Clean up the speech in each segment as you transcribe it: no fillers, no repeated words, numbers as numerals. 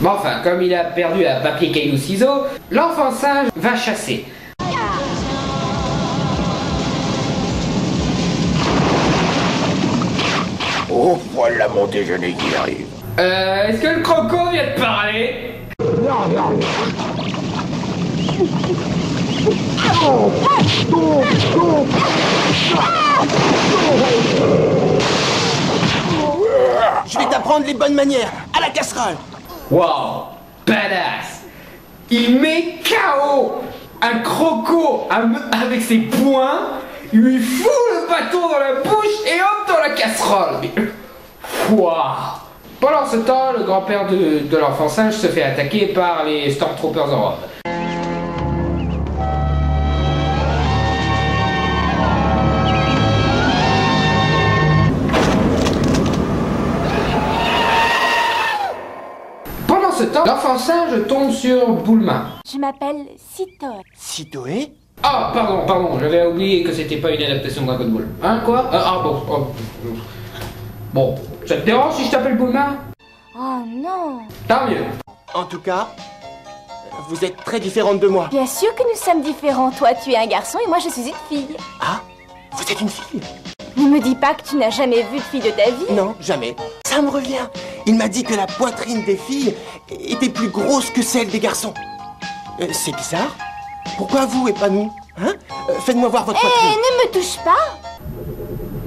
Bon enfin, comme il a perdu à papier, caillou, ciseaux, l'enfant singe va chasser. Oh, voilà mon déjeuner qui arrive. Est-ce que le croco vient de parler? Je vais t'apprendre les bonnes manières, à la casserole. Wow, badass. Il met KO un croco avec ses poings, il lui fout le bâton dans la bouche et hop dans la casserole. Wow. Pendant ce temps, le grand-père de l'enfant singe se fait attaquer par les Stormtroopers en robe. Pendant ce temps, l'enfant singe tombe sur Bulma. Je m'appelle Sitoé. Sitoé? Ah, pardon, j'avais oublié que c'était pas une adaptation de Dragon Ball. Hein, quoi? Bon. Bon, ça te dérange si je t'appelle Bulma? Oh non. Tant mieux. En tout cas, vous êtes très différente de moi. Bien sûr que nous sommes différents. Toi, tu es un garçon et moi, je suis une fille. Ah, vous êtes une fille? Ne me dis pas que tu n'as jamais vu de fille de ta vie. Non, jamais. Ça me revient. Il m'a dit que la poitrine des filles était plus grosse que celle des garçons. C'est bizarre. Pourquoi vous et pas nous? Hein? Faites-moi voir votre poitrine. Ne me touche pas.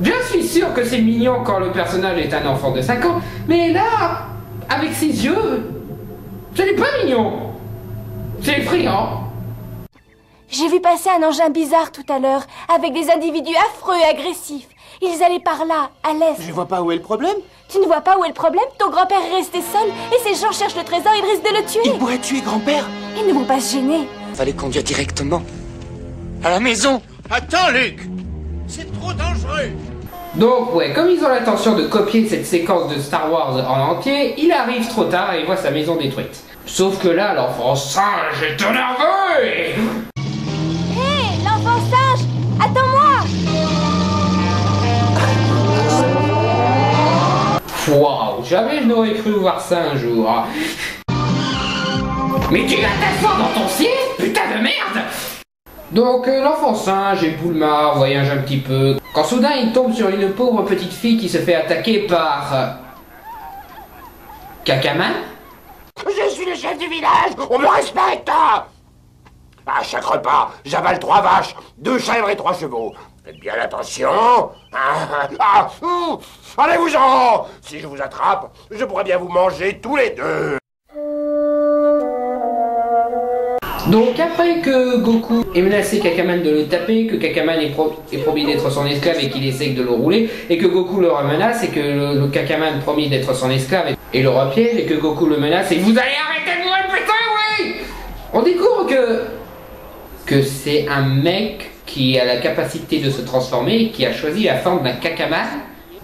Je suis sûr que c'est mignon quand le personnage est un enfant de 5 ans, mais là, avec ses yeux, ce n'est pas mignon. C'est effrayant. J'ai vu passer un engin bizarre tout à l'heure, avec des individus affreux et agressifs. Ils allaient par là, à l'est. Je vois pas où est le problème. Tu ne vois pas où est le problème? Ton grand-père est resté seul, et ces gens cherchent le trésor, ils risquent de le tuer. Ils pourraient tuer grand-père. Ils ne vont pas se gêner. Fallait conduire directement à la maison. Attends, Luc. C'est trop dangereux. Donc ouais, comme ils ont l'intention de copier cette séquence de Star Wars en entier, il arrive trop tard et voit sa maison détruite. Sauf que là, l'enfant singe est énervé et... Hé, l'enfant sage, attends-moi. Waouh, jamais je n'aurais cru voir ça un jour. Mais tu as ta foi dans ton ciel, putain de merde! Donc l'enfant singe et Bulma voyagent un petit peu, quand soudain il tombe sur une pauvre petite fille qui se fait attaquer par... Kakaman? Je suis le chef du village, on me respecte. À chaque repas, j'avale 3 vaches, 2 chèvres et 3 chevaux. Faites bien attention. Allez-vous-en. Si je vous attrape, je pourrais bien vous manger tous les deux. Donc après que Goku ait menacé Kakaman de le taper, que Kakaman ait promis d'être son esclave et qu'il essaye de le rouler, et que Goku le menace et que le Kakaman promis d'être son esclave et le repiège, et que Goku le menace et vous allez arrêter de vous répéter, oui! On découvre que c'est un mec qui a la capacité de se transformer et qui a choisi la forme d'un Kakaman.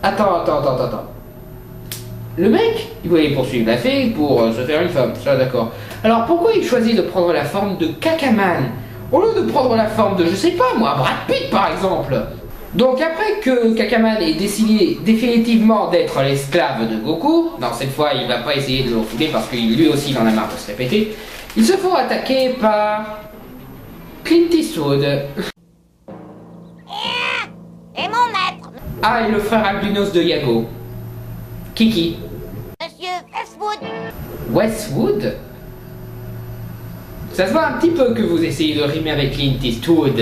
Attends. Le mec, il voulait poursuivre la fée pour se faire une femme, ça d'accord. Alors pourquoi il choisit de prendre la forme de Kakaman au lieu de prendre la forme de, je sais pas moi, Brad Pitt par exemple? Donc après que Kakaman ait décidé définitivement d'être l'esclave de Goku, non cette fois il va pas essayer de le refouler parce que lui aussi il en a marre de se répéter, ils se font attaquer par Clint Eastwood. Et mon maître, Ah, et le frère albinos de Yago. Kiki. Monsieur Westwood. Westwood? Ça se voit un petit peu que vous essayez de rimer avec Clint Eastwood.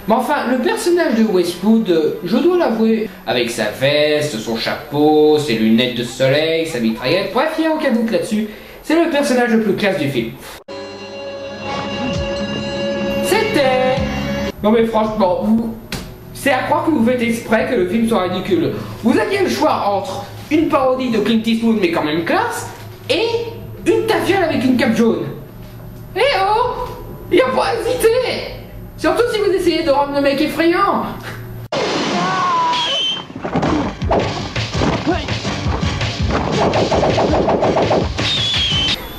Mais enfin, le personnage de Westwood, je dois l'avouer, avec sa veste, son chapeau, ses lunettes de soleil, sa mitraillette, bref, il n'y a aucun doute là-dessus, c'est le personnage le plus classe du film. C'était... Non mais franchement, c'est à croire que vous faites exprès que le film soit ridicule. Vous aviez le choix entre une parodie de Clint Eastwood mais quand même classe, et une tafiole avec une cape jaune. Eh oh! Y a pas à hésiter! Surtout si vous essayez de rendre le mec effrayant!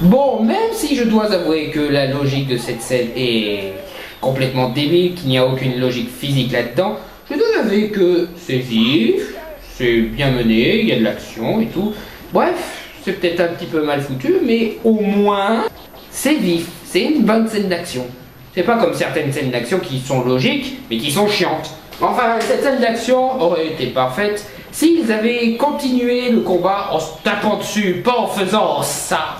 Bon, même si je dois avouer que la logique de cette scène est complètement débile, qu'il n'y a aucune logique physique là-dedans, je dois avouer que c'est vif, c'est bien mené, il y a de l'action et tout. Bref, c'est peut-être un petit peu mal foutu, mais au moins, c'est vif, c'est une bonne scène d'action. C'est pas comme certaines scènes d'action qui sont logiques, mais qui sont chiantes. Enfin, cette scène d'action aurait été parfaite s'ils avaient continué le combat en se tapant dessus, pas en faisant ça.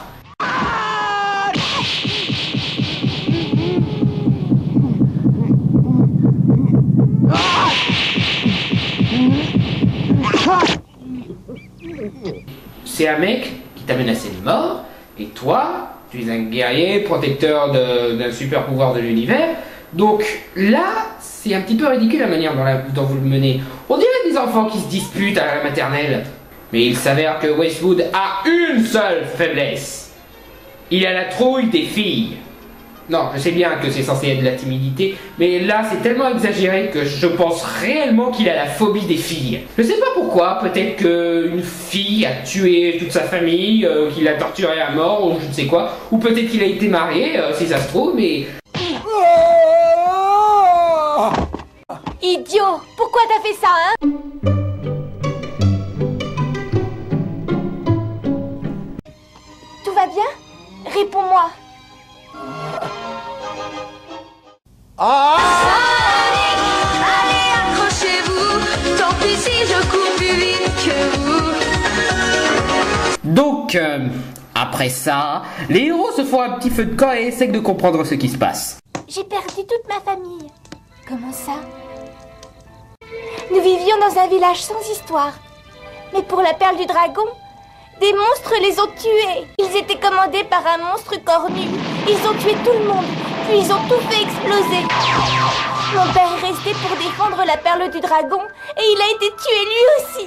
C'est un mec qui t'a menacé de mort, et toi, tu es un guerrier protecteur d'un super pouvoir de l'univers. Donc là, c'est un petit peu ridicule la manière dont vous le menez. On dirait des enfants qui se disputent à la maternelle. Mais il s'avère que Westwood a une seule faiblesse. Il a la trouille des filles. Non, je sais bien que c'est censé être de la timidité, mais là c'est tellement exagéré que je pense réellement qu'il a la phobie des filles. Je sais pas pourquoi, peut-être qu'une fille a tué toute sa famille, qu'il a torturé à mort, ou je ne sais quoi, ou peut-être qu'il a été marié, si ça se trouve, mais... Idiot! Pourquoi t'as fait ça, hein? Tout va bien? Réponds-moi. Allez, accrochez-vous, tant pis si je cours plus vite que vous. Donc, après ça, les héros se font un petit feu de camp et essaient de comprendre ce qui se passe. J'ai perdu toute ma famille. Comment ça? Nous vivions dans un village sans histoire. Mais pour la perle du dragon, des monstres les ont tués. Ils étaient commandés par un monstre cornu. Ils ont tué tout le monde, puis ils ont tout fait exploser. Mon père est resté pour défendre la perle du dragon et il a été tué lui aussi.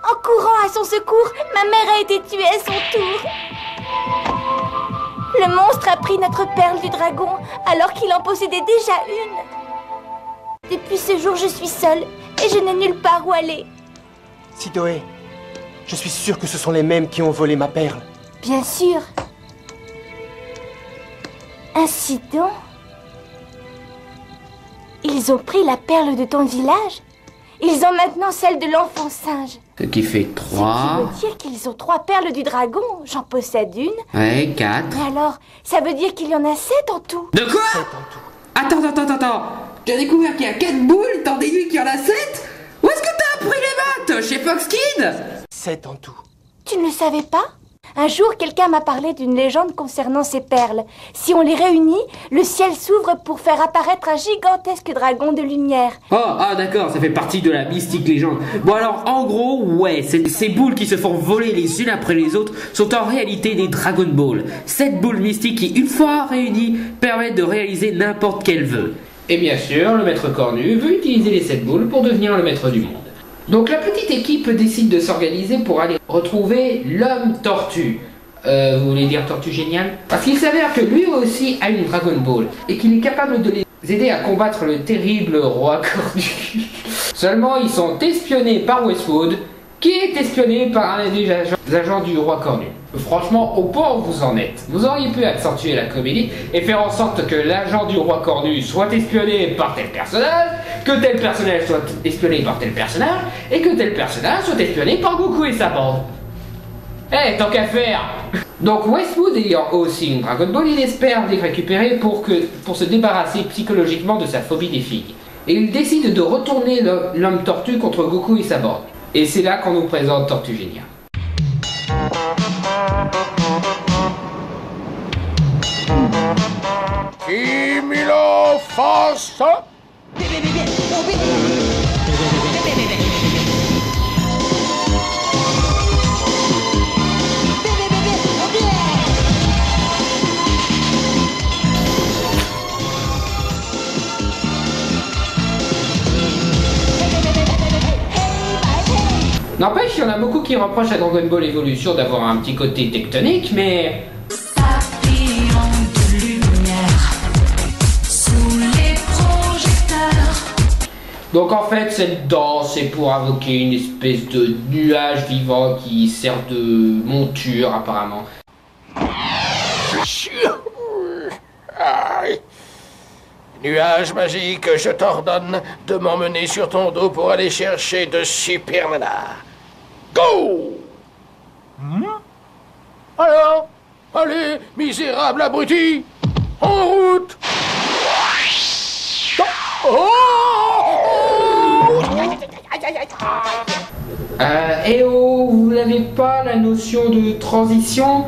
En courant à son secours, ma mère a été tuée à son tour. Le monstre a pris notre perle du dragon alors qu'il en possédait déjà une. Depuis ce jour, je suis seule et je n'ai nulle part où aller. Sidoé, je suis sûr que ce sont les mêmes qui ont volé ma perle. Bien sûr. Ainsi donc, ils ont pris la perle de ton village. Ils ont maintenant celle de l'enfant singe. Ce qui fait Ce 3. qui veut dire qu'ils ont 3 perles du dragon. J'en possède une. Ouais, 4. Mais alors, ça veut dire qu'il y en a 7 en tout. De quoi? 7 en tout. Attends. Tu as découvert qu'il y a 4 boules, t'en déduis qu'il y en a 7? Où est-ce que t'as appris les maths? Chez Fox Kids? 7 en tout. Tu ne le savais pas? Un jour, quelqu'un m'a parlé d'une légende concernant ces perles. Si on les réunit, le ciel s'ouvre pour faire apparaître un gigantesque dragon de lumière. D'accord, ça fait partie de la mystique légende. Bon alors, en gros, ouais, ces boules qui se font voler les unes après les autres sont en réalité des Dragon Ball. 7 boules mystiques qui, une fois réunies, permettent de réaliser n'importe quel vœu. Et bien sûr, le maître cornu veut utiliser les 7 boules pour devenir le maître du monde. Donc la petite équipe décide de s'organiser pour aller retrouver l'homme tortue. Vous voulez dire tortue géniale? Parce qu'il s'avère que lui aussi a une Dragon Ball et qu'il est capable de les aider à combattre le terrible roi cornu. Seulement ils sont espionnés par Westwood, qui est espionné par un des agents du roi cornu. Franchement, au point où vous en êtes, vous auriez pu accentuer la comédie et faire en sorte que l'agent du roi cornu soit espionné par tel personnage, que tel personnage soit espionné par tel personnage, et que tel personnage soit espionné par Goku et sa bande. Tant qu'à faire. Donc Westwood ayant aussi une Dragon Ball, il espère les récupérer pour se débarrasser psychologiquement de sa phobie des filles. Et il décide de retourner l'homme tortue contre Goku et sa bande. Et c'est là qu'on nous présente Tortue Géniale. Qui me le fasse? N'empêche, il y en a beaucoup qui reprochent à Dragon Ball Evolution d'avoir un petit côté tectonique, mais... Papillon de lumière sous les projecteurs. Donc en fait, cette danse est pour invoquer une espèce de nuage vivant qui sert de monture apparemment. Aïe. Nuage magique, je t'ordonne de m'emmener sur ton dos pour aller chercher de Super Nana. Go! Alors, allez, misérable abruti, en route. Et oh, vous n'avez pas la notion de transition?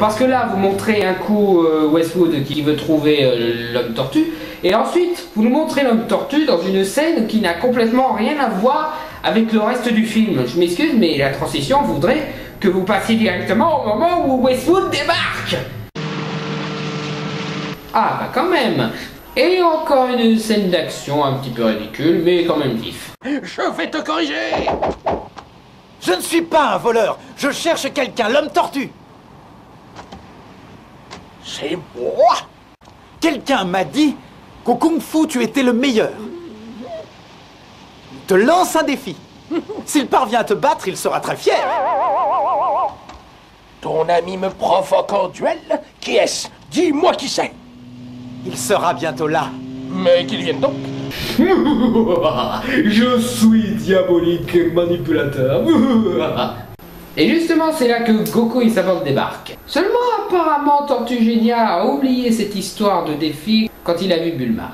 Parce que là, vous montrez un coup Westwood qui veut trouver l'homme tortue, et ensuite, vous nous montrez l'homme tortue dans une scène qui n'a complètement rien à voir avec le reste du film. Je m'excuse, mais la transition voudrait que vous passiez directement au moment où Westwood débarque. Ah, bah quand même. Et encore une scène d'action un petit peu ridicule, mais quand même vif. Je vais te corriger. Je ne suis pas un voleur. Je cherche quelqu'un, l'homme tortue. C'est moi. Quelqu'un m'a dit qu'au kung-fu, tu étais le meilleur. Il te lance un défi. S'il parvient à te battre, il sera très fier. Ton ami me provoque en duel. Qui est-ce? Dis-moi qui c'est. Il sera bientôt là. Mais qu'il vienne donc. Je suis diabolique manipulateur. Et justement, c'est là que Goku et sa bande débarquent. Seulement, apparemment, Tortue Génia a oublié cette histoire de défi quand il a vu Bulma.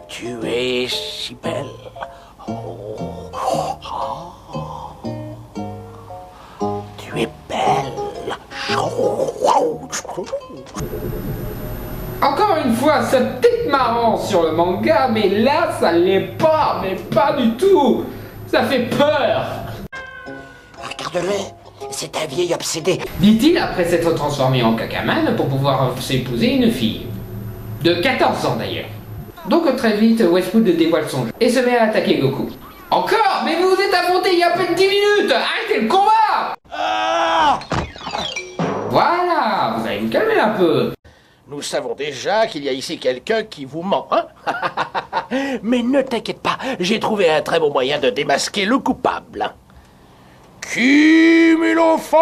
Tu es si belle. Tu es belle. Encore une fois, c'est peut-être marrant sur le manga, mais là, ça l'est pas, mais pas du tout. Ça fait peur. Regarde-le. C'est un vieil obsédé. Dit-il après s'être transformé en Kakaman pour pouvoir s'épouser une fille. De 14 ans d'ailleurs. Donc très vite, Westwood dévoile son jeu et se met à attaquer Goku. Encore? Mais vous vous êtes affrontés il y a à peine 10 minutes! Arrêtez le combat! Voilà, vous allez vous calmer un peu. Nous savons déjà qu'il y a ici quelqu'un qui vous ment, hein? Mais ne t'inquiète pas, j'ai trouvé un très bon moyen de démasquer le coupable. Cumulofos!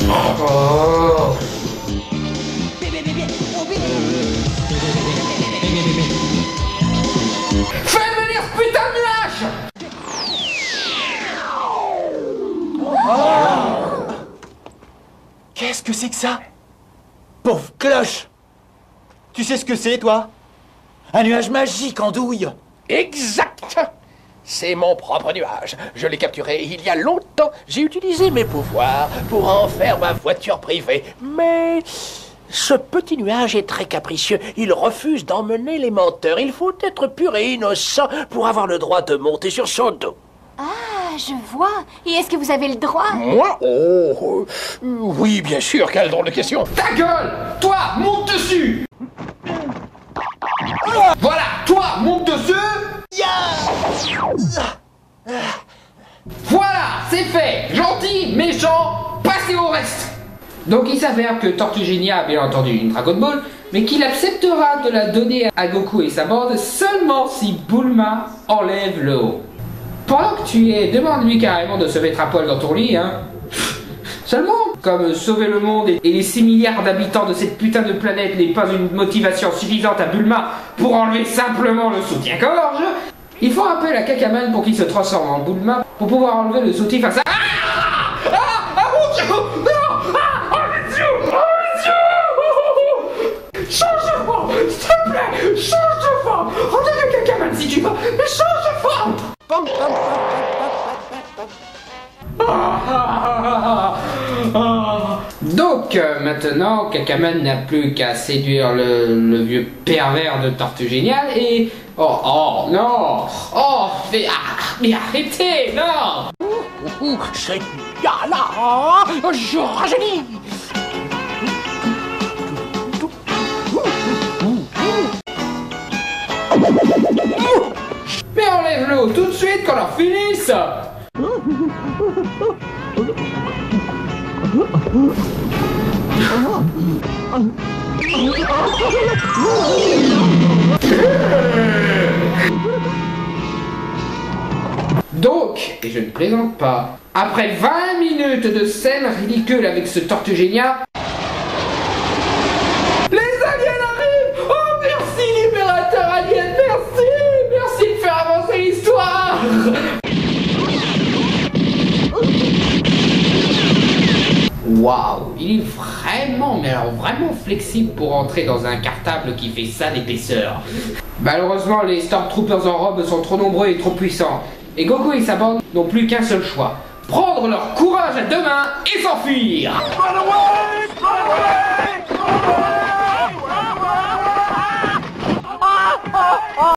Oh. Fais venir ce putain de nuage! Qu'est-ce que c'est que ça? Pauvre cloche! Tu sais ce que c'est, toi? Un nuage magique en douille! Exact! C'est mon propre nuage. Je l'ai capturé il y a longtemps. J'ai utilisé mes pouvoirs pour en faire ma voiture privée. Mais ce petit nuage est très capricieux. Il refuse d'emmener les menteurs. Il faut être pur et innocent pour avoir le droit de monter sur son dos. Ah, je vois. Et est-ce que vous avez le droit? Moi? Oh, oui, bien sûr. Quelle drôle de question. Ta gueule! Toi, monte dessus! Voilà, toi, monte dessus! Voilà, c'est fait! Gentil, méchant, passez au reste! Donc il s'avère que Tortue Génia a bien entendu une Dragon Ball, mais qu'il acceptera de la donner à Goku et sa bande seulement si Bulma enlève le haut. Pendant que tu y es, demande-lui carrément de se mettre à poil dans ton lit, hein. Seulement, comme sauver le monde et les 6 milliards d'habitants de cette putain de planète n'est pas une motivation suffisante à Bulma pour enlever simplement le soutien-gorge, il faut un appel à Kakaman pour qu'il se transforme en Bulma pour pouvoir enlever le soutif à sa... mon dieu! Non! Oh mon dieu! Oh mon dieu! Change de forme! S'il te plaît! Change de forme! Regarde Kakaman si tu veux, mais change de forme! Donc maintenant, Kakaman n'a plus qu'à séduire le vieux pervers de Tortue Géniale et... Oh non! Oh, mais arrêtez, non! C'est là, je rajeunis. Mais enlève-le tout de suite qu'on en finisse! Donc, et je ne plaisante pas, après 20 minutes de scène ridicule avec ce Tortue Génia, les aliens arrivent! Oh merci libérateur alien, merci! Merci de faire avancer l'histoire! il est vraiment, mais alors vraiment flexible pour entrer dans un cartable qui fait ça d'épaisseur. Malheureusement, les Stormtroopers en robe sont trop nombreux et trop puissants. Et Goku et sa bande n'ont plus qu'un seul choix. Prendre leur courage à deux mains et s'enfuir.